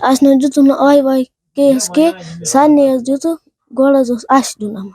Asna jutu na ai vai ke sani jutu gola jos asdu nama.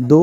2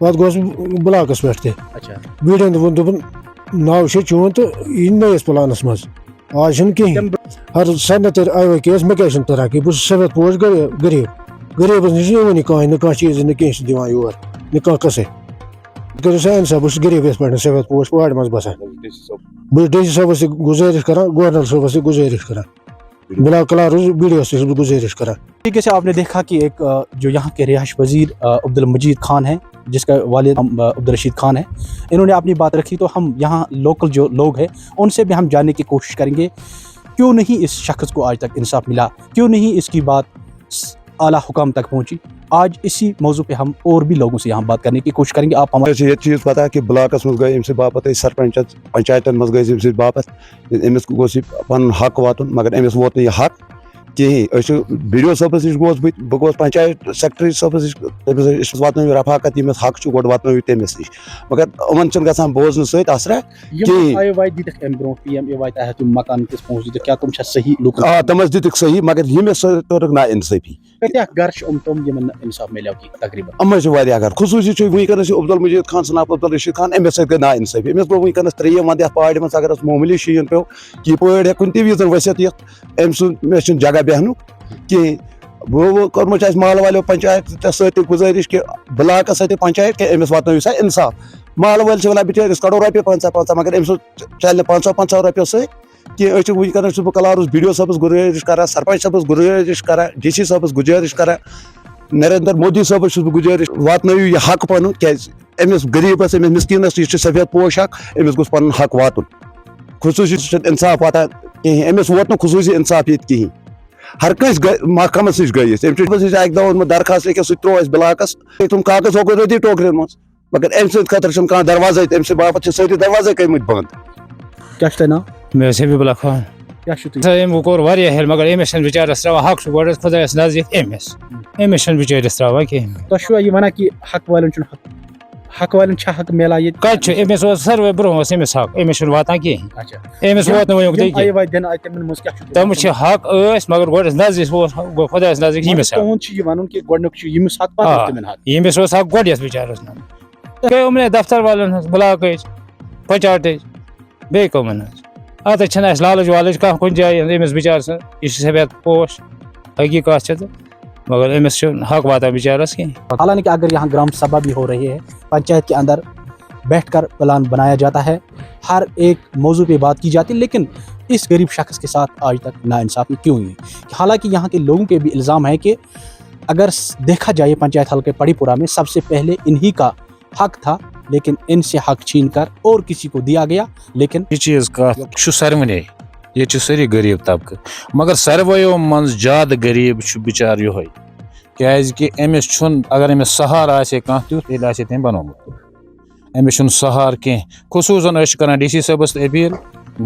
پتہٕ گوس blocks پٮ۪ٹھ تہِ اچھا ویٖڈیوَن ووٚن دوٚپُن ناو چھُ چون تہٕ یہِ چھُ نٔیِس پلانس منٛز آز چھُنہٕ کِہیٖنۍ ہر سارنٕے آی او کے یس مےٚ کیٛازِ چھُنہٕ تران کینٛہہ بہٕ چھُس سفید پوش غریٖب غریٖبس نِش چھُ یِوانٕے کٕہٕنۍ نہٕ کانٛہہ چیٖز نہٕ کینٛہہ چھِ دِوان یور نہٕ کانٛہہ قٕصے کٔرِو سا اِنصاف بہٕ چھُس غریٖب یِتھ پٲٹھۍ سفید پوش وارِ منٛز بسان بہٕ چھُس ڈی سی صٲبس تہِ گُزٲرِش کران گورنر صٲبس تہِ گُزٲرش کران بلاک کلارس بی ڈی او سے بھی گزارش کرا. طریقے سے آپ نے دیکھا کہ ایک جو یہاں کے رہائش پذیر عبد المجید خان ہیں جس کا والد عبد الرشید خان ہے، انہوں نے اپنی بات رکھی، تو ہم یہاں لوکل جو لوگ ہیں ان سے بھی ہم جاننے کی کوشش کریں گے کیوں نہیں اس شخص کو آج تک انصاف ملا، کیوں نہیں اس کی بات اعلیٰ حکام تک پہنچی. آج اسی موضوع پہ ہم اور بھی لوگوں سے یہاں بات کرنے کی کوشش کریں گے. آپ ہمارے یہ چیز پتہ کہ بلاکس مز گئی امس باپت سرپنچ پنچایتن مز گئی امس باپت امس گوس پن حق واتن مگر امس ووت یہ حق کہین بی ڈی او صبس نش گوس بہ گوس پنچایت سیکرٹری صبس نش واتن رفاقت یمس حق گۄڈٕ واتن تمس نش مگر یِمن چھُنہٕ گژھان بوزنہٕ سۭتۍ اثرا مکان کس پہنچ کیا تم صحیح لوگ تمس دتک صحیح مگر یمس کٔرٕکھ نا انصٲفی گھر تم انصاف ملیو تقریباً یِمن چھِ واریاہ گھر خصوٗصی چھُ وٕنکیٚنس عبد المجید خان سناب عبد الرشید خان امس سۭتۍ گٔے نا انصٲفی امس گوٚو وٕنکیٚنس 3 ونٛدٕ یتھ پارِ منٛز اگر معموٗلی شیٖن پیوٚو کہِ پٲڑۍ ہیٚکہِ کُنہِ تہِ وِزِ ؤسِتھ یتھ أمۍ سُنٛد مےٚ چھُنہٕ جگہ بیٚہنُک کِہیٖنۍ وۄنۍ کوٚرمُت چھُ اَسہِ محلہٕ والیو پنچایت سۭتۍ گُزٲرِش کہِ بلاکس سۭتۍ پنچایت کہِ أمِس واتنٲیِو سا انصاف محلہٕ وٲلۍ چھِ ونان بِچٲرۍ أسۍ کڑو رۄپیہِ 50 مگر أمۍ سُنٛد چلہِ نہٕ 500 رۄپیو سۭتۍ کینٛہہ أسۍ چھِ وٕنکیٚنس چھُس بہٕ کلارُس بی ڈی او صٲبس گُزٲرِش کران سرپنچ صٲبس گُزٲرِش کران ڈی سی صٲبس گُزٲرِش کران نریندر مودی صٲبس چھُس بہٕ گُزٲرِش واتنٲیِو یہِ حق پنُن کیازِ أمِس غریٖبس أمِس مسکیٖنس یہِ چھُ سفید پوش اکھ أمِس گوٚژھ پنُن حق واتُن خصوٗصی چھُنہٕ انصاف واتان کِہیٖنۍ أمِس ووت نہٕ خصوٗصی انصاف ییٚتہِ کِہیٖنۍ ہر کٲنٛسہِ محکمس نِش گٔے أسۍ أمۍ چھُ اکہِ دۄہ اوٚنمُت درخاست لیکھِتھ سُہ تہِ ترٛوو اَسہِ بلاکس تِم کاغذ ہوکُن رٔدی ٹوکرین منٛز مگر أمۍ سٕنٛدِ خٲطرٕ چھُنہٕ کانٛہہ دروازے تٔمۍ سٕنٛدِ باپتھ چھِ سٲری دروازے کٔرمٕتۍ بنٛد. کیا چھُ تۄہہِ ناو؟ مےٚ حظ حبیٖب اللہ خان. کیا چھُ تُہۍ؟ أمۍ کوٚر واریاہ ہیٚلپ مگر أمِس چھِنہٕ بِچارس ترٛاوان حق چھُ گۄڈٕ خۄدایس نزدیٖک أمِس چھِنہٕ بِچٲرِس ترٛاوان کِہیٖنۍ. تۄہہِ چھُوا یہِ وَنان کہِ حق والٮ۪ن چھُنہٕ حق والٮ۪ن چھا حق میلان ییٚتہِ؟ کتہِ چھُ أمِس اوس ساروٕے برونٛہہ اوس أمِس حق أمِس چھُنہٕ واتان کِہیٖنۍ. اچھا أمِس ووت نہٕ وٕنیُک تہِ کینٛہہ. دِنہٕ آیہِ تِمن منٛز کیاہ چھُ تِم چھِ حق ٲسۍ مگر گۄڈٕ نزدیٖک اوس گوٚو خۄدایس نزدیٖک ییٚمِس حق. تُہُنٛد چھُ یہِ وَنُن کہِ گۄڈٕنیُک چھُ ییٚمِس حق پتہٕ اوس تِمن حق. ییٚمِس اوس حق گۄڈٕ یتھ بِچارس گٔے یِمنٕے دفتر والٮ۪ن ہٕنٛز بلاکٕچ پنچایتٕچ بیٚیہِ کٕمن حظ اتھ چھنہٕ اَسہِ لالٕچ والٕچ کانٛہہ کُنہِ جایہِ أمِس بِچارٕ سٕنٛز یہِ چھُ سفید پوش حقیٖقت چھِ تہٕ مگر أمِس چھُنہٕ حق واتان بِچارس کینٛہہ. حالانکہ اگر یہاں گرام سبھا بھی ہو رہی ہے پنچایت کے اندر بیٹھ کر پلان بنایا جاتا ہے ہر ایک موضوع پہ بات کی جاتی ہے لیکن اس غریب شخص کے ساتھ آج تک ناانصافی کیوں ہوئی؟ حالانکہ یہاں کے لوگوں کے بھی الزام ہے کہ اگر دیکھا جائے پنچایت حلقے پڑی پورہ میں سب سے پہلے انہی کا حق تھا لیکن ان سے حق چھین کر اور کسی کو دیا گیا. لیکن یہ چیز کتھ چھُ سارنٕے ییٚتہِ چھِ سٲری غریٖب طبقہٕ مگر ساروٕیو منٛز زیادٕ غریٖب چھُ بِچار یِہوے کیازِ کہِ أمِس چھُنہٕ اگر أمِس سہارٕ آسہِ ہے کانٛہہ تیُتھ تیٚلہِ آسہِ ہے تٔمۍ بنومُت. أمِس چھُنہٕ سہارٕ کینٛہہ خصوٗصن أسۍ چھِ کران ڈی سی صٲبس تہِ اپیٖل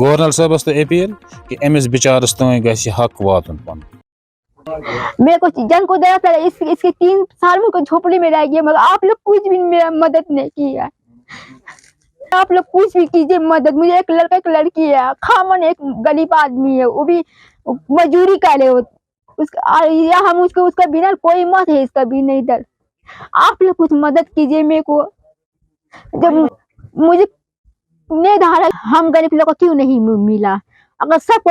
گورنر صٲبس تہِ اپیٖل کہ أمِس بِچارس تانۍ گژھِ حق واتُن پنُن. میرے کو جن کو دیا تھا اس کے 3 سال میں کوئی جھوپڑی میں رہ گیا مگر آپ لوگ کچھ بھی میرا مدد نہیں کیا. آپ لوگ کچھ بھی کیجیے مدد. مجھے ایک لڑکا ایک لڑکی ہے خامن ایک غریب آدمی ہے وہ بھی مزدوری کرے ہم اس کا بنا کوئی مت ہے اس کا بھی نہیں ادھر. آپ لوگ کچھ مدد کیجیے میرے کو جب مجھے نہیں دھارا ہم غریب لوگ کو کیوں نہیں ملا اگر سب کو